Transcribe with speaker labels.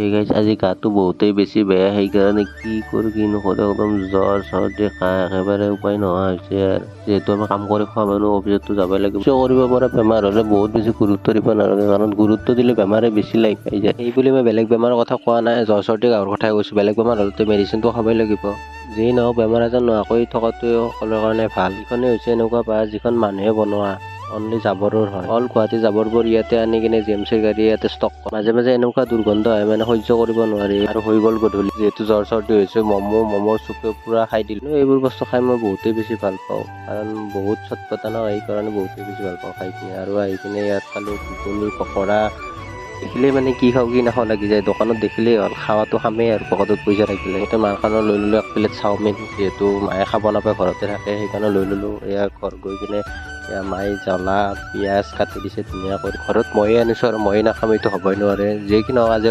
Speaker 1: এই গাইজ আজি গাটো বহুতেই বেছি বেয়া, সেইকাৰণে কি কৰোঁ কি নকৰোঁ একদম জ্বৰ চৰ্দি কাহ একেবাৰে উপায় নোহোৱা হৈছে। আৰু যিহেতু আমি কাম কৰি খোৱা মানুহ, অফিচতো যাবই লাগিব। কিছু কৰিব পৰা বেমাৰ হ'লে বহুত বেছি গুৰুত্ব দিব নালাগে, কাৰণ গুৰুত্ব দিলে বেমাৰে বেছি লাগ পাই যায়। এই বুলি মই বেলেগ বেমাৰৰ কথা কোৱা নাই, জ্বৰ চৰ্দি কাহৰ কথাই কৈছোঁ। বেলেগ বেমাৰ হ'লেতো মেডিচিনটো খাবই লাগিব। যি নহওক বেমাৰ আজাৰ নোহোৱাকৈ থকাটোৱে সকলোৰে কাৰণে ভাল। এইখনে হৈছে এনেকুৱা পাহাৰ যিখন মানুহে বনোৱা, অনলি জাবৰৰ হয়। অল গুৱাহাটী জাবৰবোৰ ইয়াতে আনি কিনে জিএমচিৰ গাড়ী ইয়াতে ষ্টক কৰে। মাজে মাজে এনেকুৱা দুৰ্গন্ধ হয় মানে সহ্য কৰিব নোৱাৰি। আৰু হৈ গ'ল গধূলি, যিহেতু জ্বৰ চৰ্দি হৈছে, ম'মৰ চুপে পুৰা খাই দিলোঁ। এইবোৰ বস্তু খাই মই বহুতেই বেছি ভাল পাওঁ, কাৰণ বহুত চটপটা ন, সেইকাৰণে বহুতেই বেছি ভাল পাওঁ খাই কিনে। আৰু আহি কিনে ইয়াত খালোঁ ঘুগুনি পকৰা। দেখিলেই মানে কি খাওঁ কি নাখাওঁ লাগি যায়। দোকানত দেখিলেই হ'ল, খাৱাটো খামেই আৰু পকেটত পইচা থাকিলে। এতিয়া মাৰ কাৰণে লৈ ল'লোঁ এক প্লেট চাওমিন, যিহেতু মায়ে খাব নাপায় ঘৰতে থাকে, সেইকাৰণে লৈ ল'লোঁ। এয়া ঘৰ গৈ কিনে এয়া মায়ে জ্বলা পিঁয়াজ কাটি দিছে ধুনীয়াকৈ। ঘৰত ময়ে আনিছোঁ আৰু ময়ে নাখাম এইটো হ'বই নোৱাৰে। যি কি নহওক আজি